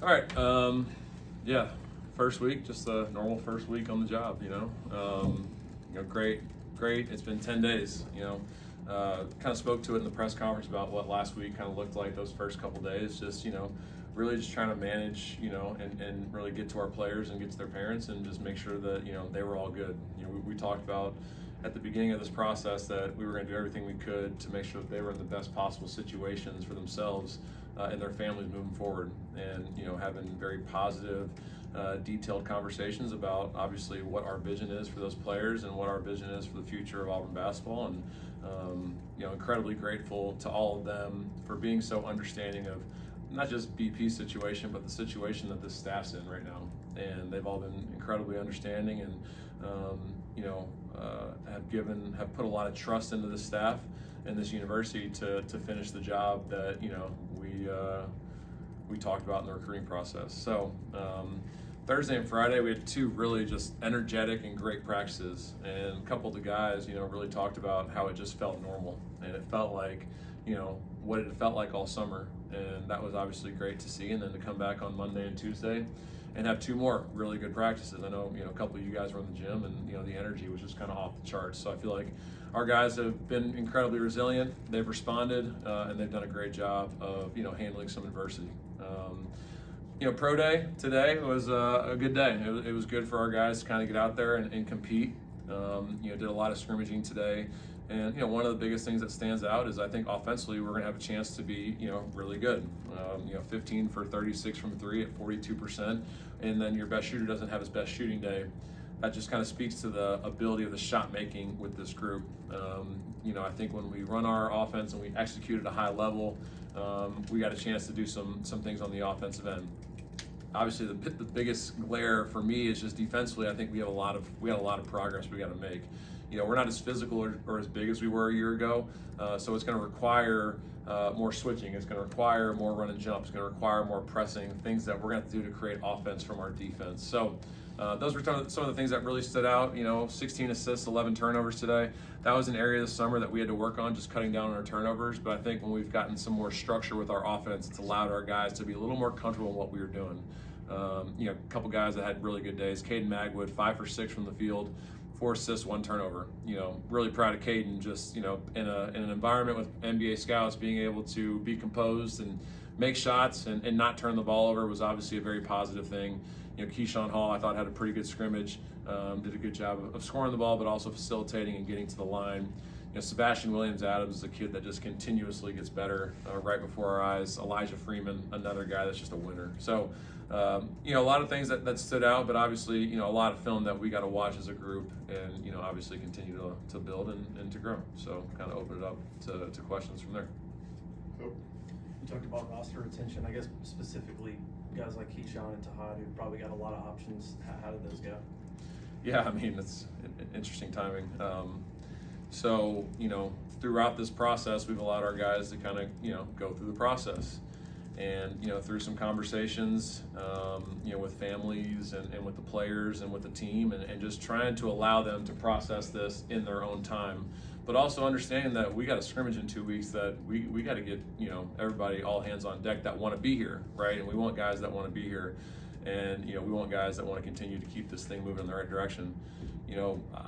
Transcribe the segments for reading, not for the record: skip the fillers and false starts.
All right. Yeah, first week, just a normal first week on the job. Great. It's been 10 days. Kind of spoke to it in the press conference about what last week kind of looked like those first couple days. Just really just trying to manage, and really get to our players and get to their parents and just make sure that they were all good. We talked about at the beginning of this process that we were going to do everything we could to make sure that they were in the best possible situations for themselves and their families moving forward, and having very positive, detailed conversations about obviously what our vision is for those players and what our vision is for the future of Auburn basketball. And incredibly grateful to all of them for being so understanding of not just BP's situation, but the situation that this staff's in right now. And they've all been incredibly understanding and have put a lot of trust into the staff and this university to finish the job that we talked about in the recruiting process. So Thursday and Friday we had two really just energetic and great practices, and a couple of the guys really talked about how it just felt normal, and it felt like what it felt like all summer, and that was obviously great to see. And then to come back on Monday and Tuesday and have two more really good practices. I know a couple of you guys were in the gym, and the energy was just kind of off the charts. So I feel like our guys have been incredibly resilient. They've responded, and they've done a great job of handling some adversity. Pro day today was a good day. It was good for our guys to kind of get out there and compete. Did a lot of scrimmaging today. And one of the biggest things that stands out is I think offensively we're going to have a chance to be really good. 15 for 36 from three at 42%, and then your best shooter doesn't have his best shooting day. That just kind of speaks to the ability of the shot making with this group. I think when we run our offense and we execute at a high level, we got a chance to do some things on the offensive end. Obviously, the biggest glare for me is just defensively. I think we had a lot of progress we got to make. We're not as physical or as big as we were a year ago, so it's going to require more switching. It's going to require more run and jump. It's going to require more pressing, things that we're going to have to do to create offense from our defense. So those were some of the things that really stood out. 16 assists, 11 turnovers today. That was an area this summer that we had to work on, just cutting down on our turnovers. But I think when we've gotten some more structure with our offense, it's allowed our guys to be a little more comfortable in what we were doing. A couple guys that had really good days. Caden Magwood, 5 for 6 from the field, 4 assists, 1 turnover. Really proud of Caden. Just in an environment with NBA scouts, being able to be composed and make shots and not turn the ball over was obviously a very positive thing. Keyshawn Hall, I thought, had a pretty good scrimmage. Did a good job of scoring the ball, but also facilitating and getting to the line. Sebastian Williams-Adams is a kid that just continuously gets better right before our eyes. Elijah Freeman, another guy that's just a winner. So, a lot of things that stood out, but obviously, a lot of film that we got to watch as a group and, obviously continue to build and to grow. So kind of open it up to questions from there. You talked about roster retention. I guess specifically guys like Keyshawn and Tahad, who've probably got a lot of options. How did those go? Yeah, it's interesting timing. So, throughout this process, we've allowed our guys to kind of, go through the process. And, through some conversations, with families and with the players and with the team, and just trying to allow them to process this in their own time. But also understanding that we got a scrimmage in 2 weeks, that we got to get, everybody all hands on deck that want to be here, right? And we want guys that want to be here. And, we want guys that want to continue to keep this thing moving in the right direction.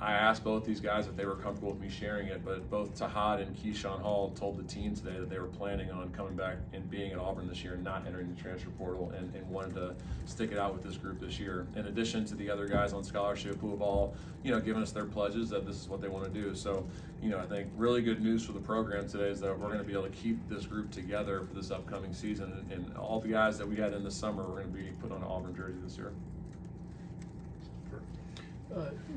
I asked both these guys if they were comfortable with me sharing it, but both Tahad and Keyshawn Hall told the team today that they were planning on coming back and being at Auburn this year and not entering the transfer portal, and wanted to stick it out with this group this year, in addition to the other guys on scholarship who have all, given us their pledges that this is what they want to do. So, I think really good news for the program today is that we're going to be able to keep this group together for this upcoming season, and all the guys that we had in the summer, we're going to be put on an Auburn jersey this year.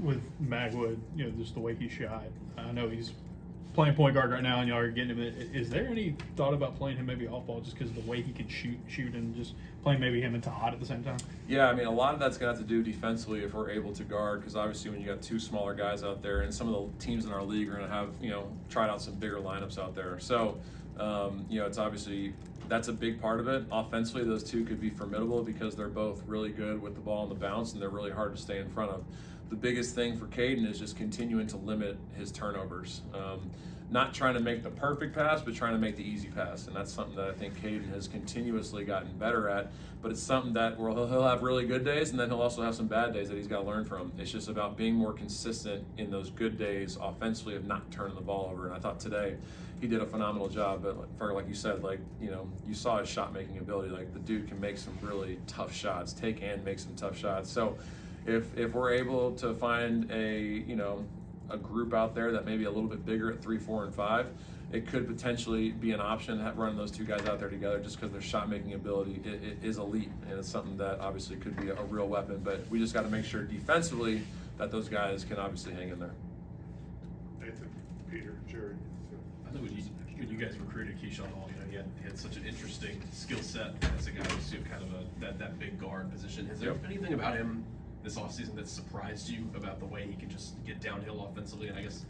With Magwood, just the way he shot. I know he's playing point guard right now, and y'all are getting him. Is there any thought about playing him maybe off ball, just because of the way he can shoot, and just playing maybe him and Todd at the same time? Yeah, a lot of that's going to have to do defensively if we're able to guard, because obviously when you got two smaller guys out there, and some of the teams in our league are going to have tried out some bigger lineups out there. So it's obviously that's a big part of it. Offensively, those two could be formidable because they're both really good with the ball on the bounce, and they're really hard to stay in front of. the biggest thing for Caden is just continuing to limit his turnovers. Not trying to make the perfect pass, but trying to make the easy pass. And that's something that I think Caden has continuously gotten better at. But it's something that he'll have really good days, and then he'll also have some bad days that he's got to learn from. It's just about being more consistent in those good days offensively of not turning the ball over. And I thought today he did a phenomenal job. But for, like you said, you saw his shot making ability. Like, the dude can make some really tough shots, take and make some tough shots. So if we're able to find a group out there that may be a little bit bigger at 3, 4, and 5, it could potentially be an option running those two guys out there together, just because their shot making ability is elite, and it's something that obviously could be a real weapon. But we just got to make sure defensively that those guys can obviously hang in there. Nathan, Peter, Jerry. I think when you guys recruited Keyshawn Hall, he had such an interesting skill set as a guy who's kind of that big guard position. Is there anything about him this offseason that surprised you about the way he can just get downhill offensively? And I guess,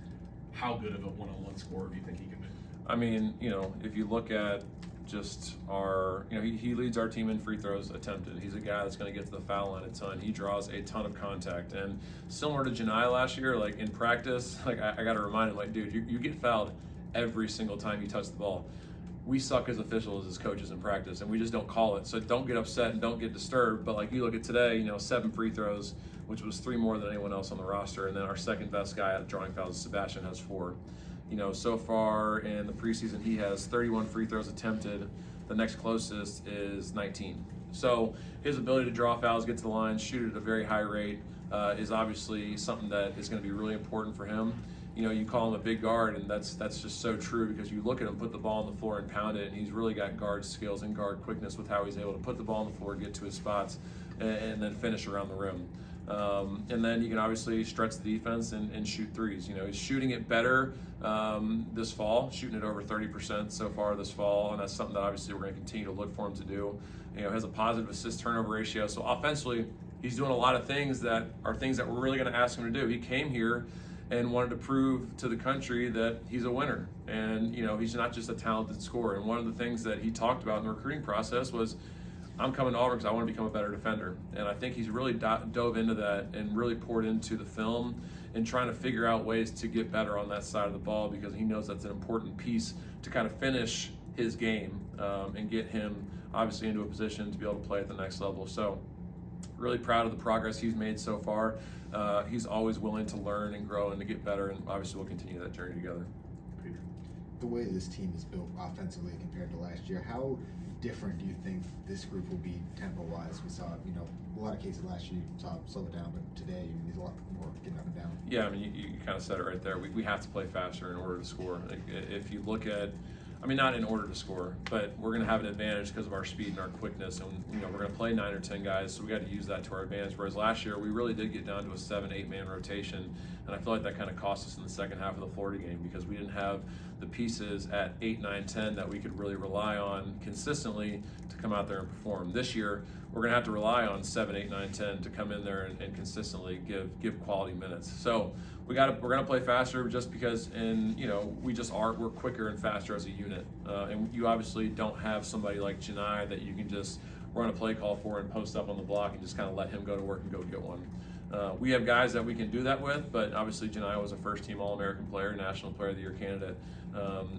how good of a one-on-one scorer do you think he can be? I mean, if you look at just he leads our team in free throws attempted. He's a guy that's going to get to the foul line a ton. He draws a ton of contact. And similar to Janai last year, like in practice, like I got to remind him, like, dude, you get fouled every single time you touch the ball. We suck as officials, as coaches in practice, and we just don't call it. So don't get upset and don't get disturbed. But like you look at today, 7 free throws, which was 3 more than anyone else on the roster. And then our second best guy at drawing fouls, Sebastian, has 4. So far in the preseason, he has 31 free throws attempted. The next closest is 19. So his ability to draw fouls, get to the line, shoot at a very high rate is obviously something that is going to be really important for him. You call him a big guard, and that's just so true, because you look at him put the ball on the floor and pound it, and he's really got guard skills and guard quickness with how he's able to put the ball on the floor, get to his spots, and then finish around the rim. And then you can obviously stretch the defense and shoot threes. He's shooting it better this fall, shooting it over 30% so far this fall, and that's something that obviously we're going to continue to look for him to do. Has a positive assist turnover ratio. So offensively, he's doing a lot of things that are things that we're really going to ask him to do. He came here and wanted to prove to the country that he's a winner. And, he's not just a talented scorer. And one of the things that he talked about in the recruiting process was, I'm coming to Auburn because I want to become a better defender. And I think he's really dove into that and really poured into the film and trying to figure out ways to get better on that side of the ball, because he knows that's an important piece to kind of finish his game and get him obviously into a position to be able to play at the next level. So really proud of the progress he's made so far. He's always willing to learn and grow and to get better, and obviously we'll continue that journey together. Peter. The way this team is built offensively compared to last year, how different do you think this group will be tempo-wise? We saw, a lot of cases last year you saw it slow it down, but today there's a lot more getting up and down. Yeah, I mean, you kind of said it right there. We have to play faster in order to score. Like, if you look at, not in order to score, but we're going to have an advantage because of our speed and our quickness, and we're going to play 9 or 10 guys, so we got to use that to our advantage. Whereas last year we really did get down to a 7-8 man rotation, and I feel like that kind of cost us in the second half of the Florida game, because we didn't have the pieces at 8, 9, 10 that we could really rely on consistently to come out there and perform. This year we're going to have to rely on 7, 8, 9, 10 to come in there and consistently give quality minutes. So we're going to play faster, just because, and we're quicker and faster as a unit. And you obviously don't have somebody like Janai that you can just run a play call for and post up on the block and just kind of let him go to work and go get one. We have guys that we can do that with, but obviously Janai was a first-team All-American player, National Player of the Year candidate.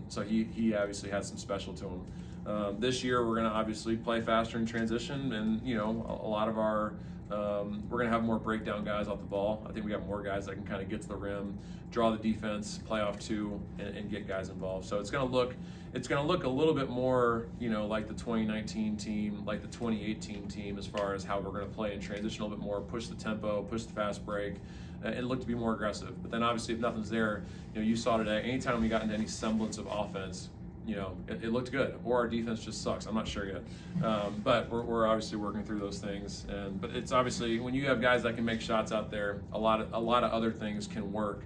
So he obviously had some special to him. This year we're going to obviously play faster in transition, and a lot of our we're going to have more breakdown guys off the ball. I think we got more guys that can kind of get to the rim, draw the defense, play off 2, and get guys involved. So it's going to look a little bit more, like the 2019 team, like the 2018 team, as far as how we're going to play in transition a little bit more, push the tempo, push the fast break, and look to be more aggressive. But then obviously if nothing's there, you saw today, anytime we got into any semblance of offense, it looked good, or our defense just sucks. I'm not sure yet, but we're obviously working through those things. But it's obviously, when you have guys that can make shots out there, a lot of other things can work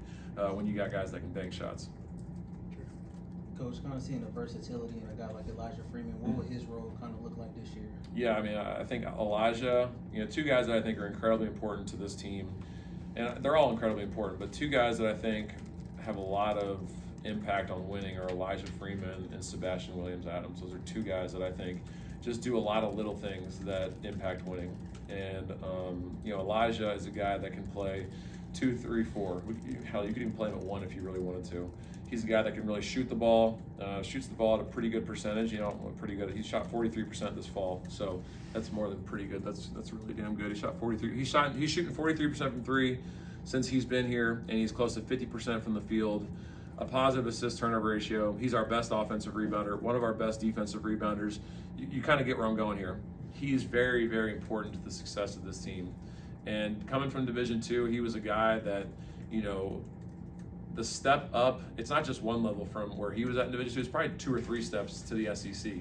when you got guys that can bank shots. Coach, kind of seeing the versatility in a guy like Elijah Freeman, what would his role kind of look like this year? Yeah, I think Elijah, 2 guys that I think are incredibly important to this team, and they're all incredibly important, but 2 guys that I think have a lot of impact on winning are Elijah Freeman and Sebastian Williams-Adams. Those are 2 guys that I think just do a lot of little things that impact winning. And Elijah is a guy that can play 2, 3, 4. Hell, you could even play him at 1 if you really wanted to. He's a guy that can really shoot the ball, shoots the ball at a pretty good percentage. Pretty good. He shot 43% this fall, so that's more than pretty good. That's really damn good. He shot 43. He's shooting 43% from 3 since he's been here, and he's close to 50% from the field. A positive assist turnover ratio. He's our best offensive rebounder, one of our best defensive rebounders. You kind of get where I'm going here. He's very, very important to the success of this team. And coming from Division II, he was a guy that, the step up, it's not just one level from where he was at in Division II, it's probably 2 or 3 steps to the SEC.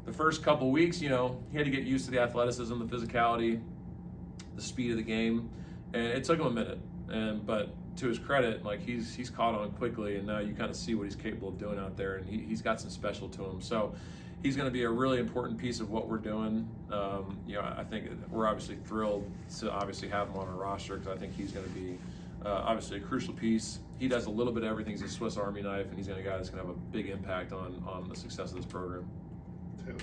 The first couple weeks, he had to get used to the athleticism, the physicality, the speed of the game, and it took him a minute. But to his credit, like he's caught on quickly, and now you kind of see what he's capable of doing out there, and he's got some special to him. So he's going to be a really important piece of what we're doing. I think we're obviously thrilled to obviously have him on our roster because I think he's going to be obviously a crucial piece. He does a little bit of everything. He's a Swiss Army knife, and he's a guy that's going to have a big impact on the success of this program. Taylor.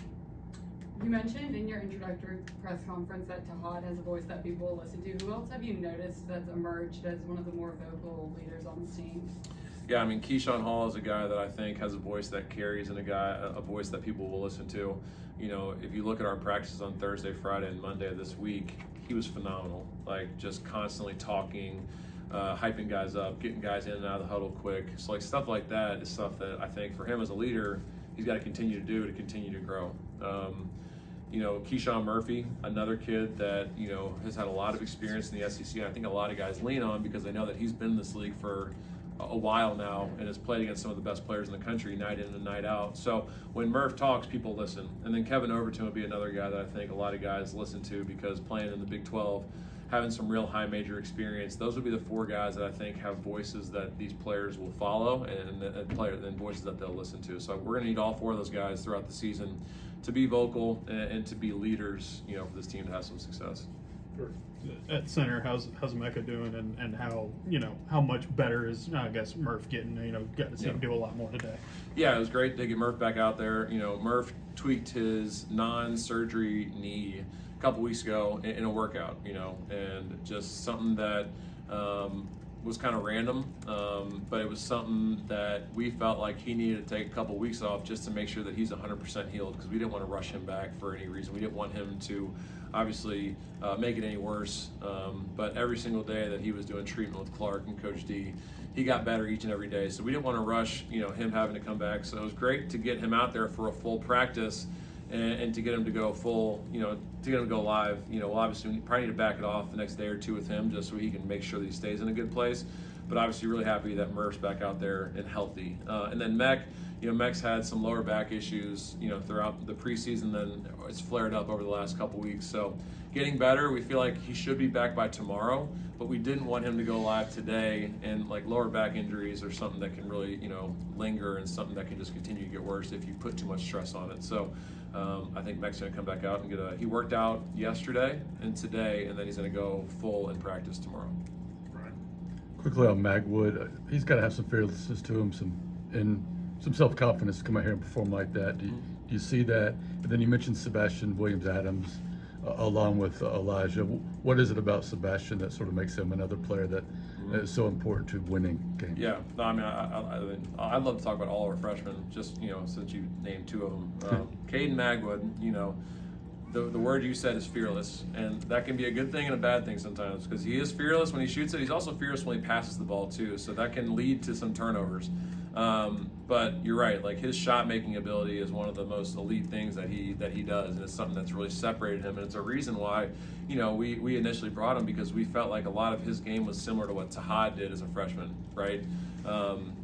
You mentioned in your introductory press conference that Tahad has a voice that people will listen to. Who else have you noticed that's emerged as one of the more vocal leaders on the team? Yeah, Keyshawn Hall is a guy that I think has a voice that carries and a voice that people will listen to. If you look at our practices on Thursday, Friday, and Monday of this week, he was phenomenal. Like, just constantly talking, hyping guys up, getting guys in and out of the huddle quick. So, stuff like that is stuff that I think for him as a leader, he's got to continue to do to continue to grow. Keyshawn Murphy, another kid that, has had a lot of experience in the SEC. And I think a lot of guys lean on because they know that he's been in this league for a while now and has played against some of the best players in the country night in and night out. So when Murph talks, people listen. And then Kevin Overton would be another guy that I think a lot of guys listen to because playing in the Big 12, having some real high major experience, those would be the 4 guys that I think have voices that these players will follow and voices that they'll listen to. So we're going to need all 4 of those guys throughout the season to be vocal and to be leaders, for this team to have some success. Sure. At center, how's Mecca doing, and how much better is Murph getting? Got to see him do a lot more today. Yeah, it was great to get Murph back out there. Murph tweaked his non-surgery knee a couple weeks ago in a workout. And just something that was kind of random, but it was something that we felt like he needed to take a couple weeks off just to make sure that he's 100% healed because we didn't want to rush him back for any reason. We didn't want him to obviously make it any worse, but every single day that he was doing treatment with Clark and Coach D, he got better each and every day. So we didn't want to rush, him having to come back. So it was great to get him out there for a full practice and to get him to go full, to get him to go live. We'll obviously probably need to back it off the next day or 2 with him just so he can make sure that he stays in a good place. But obviously really happy that Murph's back out there and healthy. And then Mech's had some lower back issues, throughout the preseason, then it's flared up over the last couple weeks. So getting better, we feel like he should be back by tomorrow, but we didn't want him to go live today, and lower back injuries are something that can really, linger and something that can just continue to get worse if you put too much stress on it. So I think Mech's gonna come back out and he worked out yesterday and today, and then he's gonna go full in practice tomorrow. Brian. Quickly on Magwood, he's got to have some fearlessness to him, some self-confidence to come out here and perform like that. Do you see that? And then you mentioned Sebastian Williams-Adams along with Elijah. What is it about Sebastian that sort of makes him another player that is so important to winning games? Yeah, no, I'd love to talk about all our freshmen, just, since you named 2 of them. Caden Magwood, the word you said is fearless, and that can be a good thing and a bad thing sometimes because he is fearless when he shoots it. He's also fearless when he passes the ball too, so that can lead to some turnovers. But you're right, his shot making ability is one of the most elite things that he does, and it's something that's really separated him, and it's a reason why we initially brought him because we felt like a lot of his game was similar to what Tahad did as a freshman, right?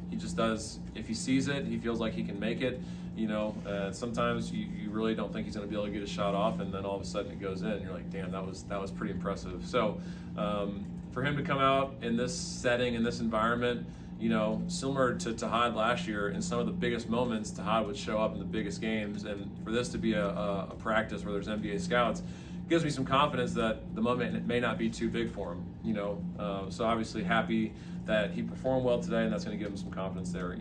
He just does, if he sees it, he feels like he can make it. Sometimes you really don't think he's going to be able to get a shot off, and then all of a sudden it goes in, and you're like, damn, that was pretty impressive. So for him to come out in this setting, in this environment, similar to Tahad last year, in some of the biggest moments, Tahad would show up in the biggest games, and for this to be a practice where there's NBA scouts gives me some confidence that the moment may not be too big for him. So obviously happy that he performed well today, and that's going to give him some confidence there.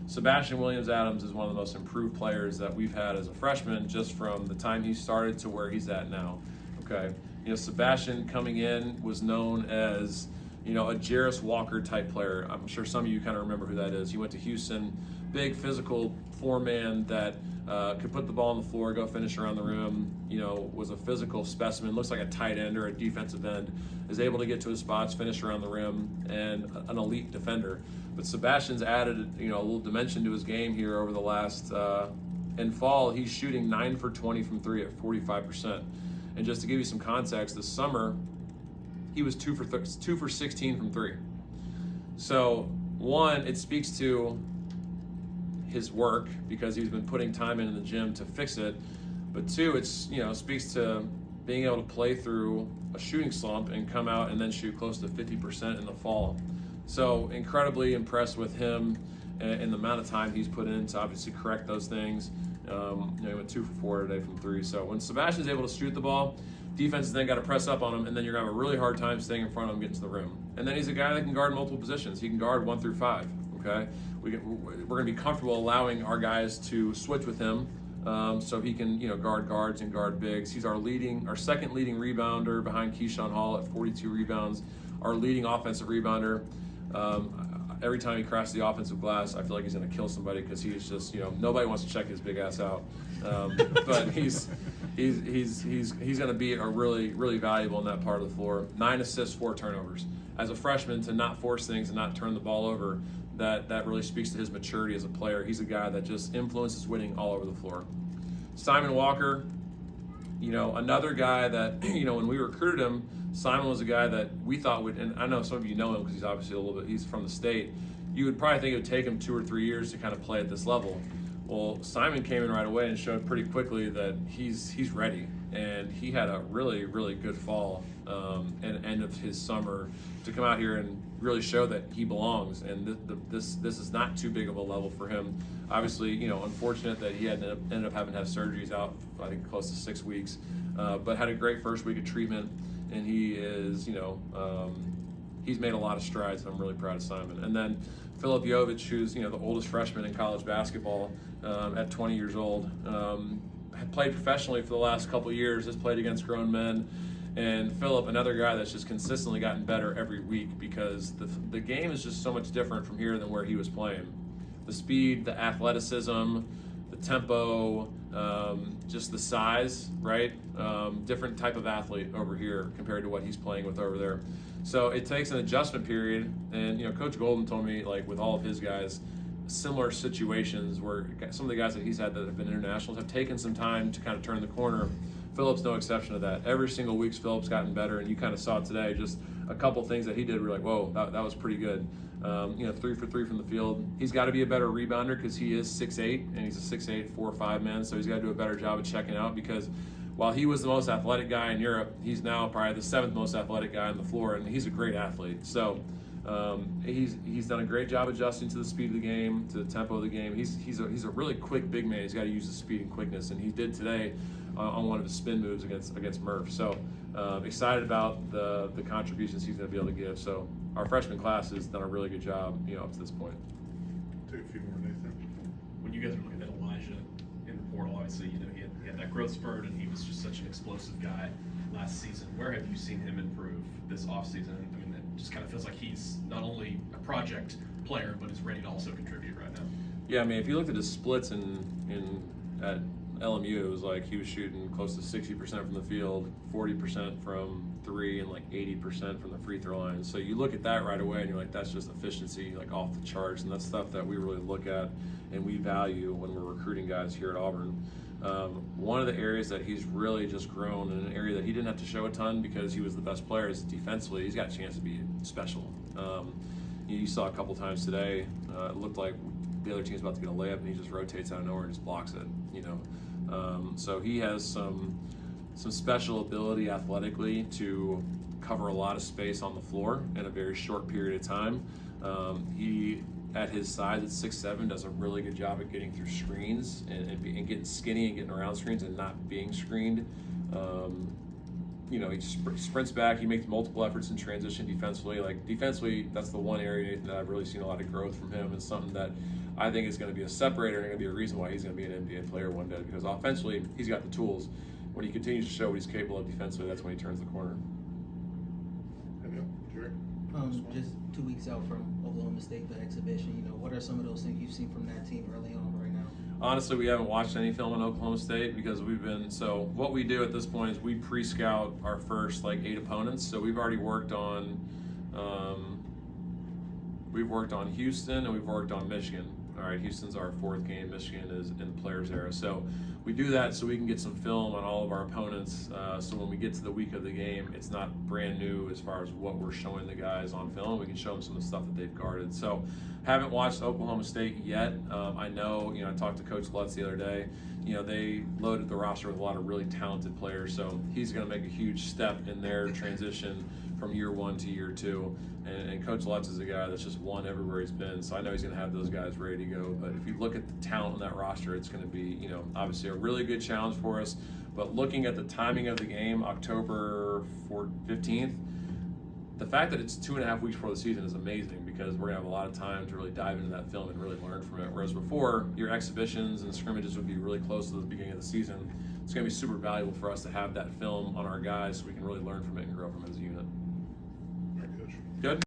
Sebastian Williams-Adams is one of the most improved players that we've had as a freshman, just from the time he started to where he's at now. Okay, Sebastian coming in was known as you know, a Jarris Walker type player. I'm sure some of you kind of remember who that is. He went to Houston, big physical four-man that could put the ball on the floor, go finish around the rim, you know, was a physical specimen, looks like a tight end or a defensive end, is able to get to his spots, finish around the rim, and an elite defender. But Sebastian's added, you know, a little dimension to his game here over the last, in fall, he's shooting 9 for 20 from three at 45%. And just to give you some context, this summer, he was 2 for 16 from three. So one, it speaks to his work because he's been putting time in the gym to fix it. But two, it's, you know, speaks to being able to play through a shooting slump and come out and then shoot close to 50% in the fall. So incredibly impressed with him and the amount of time he's put in to obviously correct those things. You know, he went 2 for 4 today from three. So when Sebastian's able to shoot the ball, defense has then got to press up on him, and then you're going to have a really hard time staying in front of him, getting to the rim. And then he's a guy that can guard multiple positions. He can guard 1 through 5, okay? We're going to be comfortable allowing our guys to switch with him so he can, you know, guard guards and guard bigs. He's our second leading rebounder behind Keyshawn Hall at 42 rebounds, our leading offensive rebounder. Every time he crosses the offensive glass, I feel like he's going to kill somebody because he's just, you know, nobody wants to check his big ass out. But he's going to be a really valuable in that part of the floor. 9 assists, 4 turnovers. As a freshman, to not force things and not turn the ball over, that really speaks to his maturity as a player. He's a guy that just influences winning all over the floor. Simon Walker, you know, another guy that, you know, when we recruited him, Simon was a guy that we thought would, and I know some of you know him because he's obviously he's from the state. You would probably think it would take him 2 or 3 years to kind of play at this level. Well, Simon came in right away and showed pretty quickly that he's ready, and he had a really good fall and end of his summer to come out here and really show that he belongs. And this is not too big of a level for him. Obviously, you know, unfortunate that he ended up having to have surgeries out, I think close to 6 weeks, but had a great first week of treatment. And he is, you know, he's made a lot of strides, and I'm really proud of Simon. And then Filip Jovic, who's, you know, the oldest freshman in college basketball at 20 years old, had played professionally for the last couple of years, has played against grown men. And Filip, another guy that's just consistently gotten better every week because the game is just so much different from here than where he was playing. The speed, the athleticism, the tempo, just the size, right? Different type of athlete over here compared to what he's playing with over there. So it takes an adjustment period. And, you know, Coach Golden told me, like, with all of his guys, similar situations where some of the guys that he's had that have been internationals have taken some time to kind of turn the corner. Filip's no exception to that. Every single week, Filip's gotten better, and you kind of saw it today. Just a couple things that he did, we're like, whoa, that was pretty good. You know, 3 for 3 from the field. He's got to be a better rebounder because he is 6'8", and he's a 6'8", 4'5" man, so he's got to do a better job of checking out because while he was the most athletic guy in Europe, he's now probably the 7th most athletic guy on the floor, and he's a great athlete. So he's done a great job adjusting to the speed of the game, to the tempo of the game. He's a really quick big man. He's got to use his speed and quickness, and he did today on one of his spin moves against Murph. So excited about the contributions he's going to be able to give. So our freshman class has done a really good job, you know, up to this point. Take a few more, Nathan. When you guys were looking at Elijah in the portal, obviously, you know, he had that growth spurt, and he was just such an explosive guy last season. Where have you seen him improve this offseason? I mean, it just kind of feels like he's not only a project player, but is ready to also contribute right now. Yeah, I mean, if you looked at his splits at LMU, it was like he was shooting close to 60% from the field, 40% from three, and like 80% from the free throw line. So you look at that right away, and you're like, that's just efficiency, like off the charts, and that's stuff that we really look at and we value when we're recruiting guys here at Auburn. One of the areas that he's really just grown in an area that he didn't have to show a ton because he was the best player is defensively. He's got a chance to be special. You saw a couple times today, it looked like the other team's about to get a layup and he just rotates out of nowhere and just blocks it, you know. So he has some special ability athletically to cover a lot of space on the floor in a very short period of time. He, at his size at 6'7", does a really good job at getting through screens and getting skinny and getting around screens and not being screened. You know, he sprints back. He makes multiple efforts in transition defensively. Like defensively, that's the one area, Nathan, that I've really seen a lot of growth from him. It's something that I think is going to be a separator and going to be a reason why he's going to be an NBA player one day. Because offensively, he's got the tools. When he continues to show what he's capable of defensively, that's when he turns the corner. Jerry? Just 2 weeks out from Oklahoma State, the exhibition, you know, what are some of those things you've seen from that team early on right now? Honestly, we haven't watched any film on Oklahoma State because so what we do at this point is we pre-scout our first like 8 opponents. So we've already worked on Houston and we've worked on Michigan. All right, Houston's our 4th game. Michigan is in the players era. So we do that so we can get some film on all of our opponents. So when we get to the week of the game, it's not brand new as far as what we're showing the guys on film. We can show them some of the stuff that they've guarded. So haven't watched Oklahoma State yet. I know, I talked to Coach Lutz the other day. They loaded the roster with a lot of really talented players. So he's going to make a huge step in their transition from year 1 to year 2. And Coach Lutz is a guy that's just won everywhere he's been. So I know he's going to have those guys ready to go. But if you look at the talent on that roster, it's going to be, obviously a really good challenge for us. But looking at the timing of the game, October 15th, the fact that it's 2.5 weeks before the season is amazing because we're going to have a lot of time to really dive into that film and really learn from it. Whereas before, your exhibitions and scrimmages would be really close to the beginning of the season. It's going to be super valuable for us to have that film on our guys so we can really learn from it and grow from it as a unit.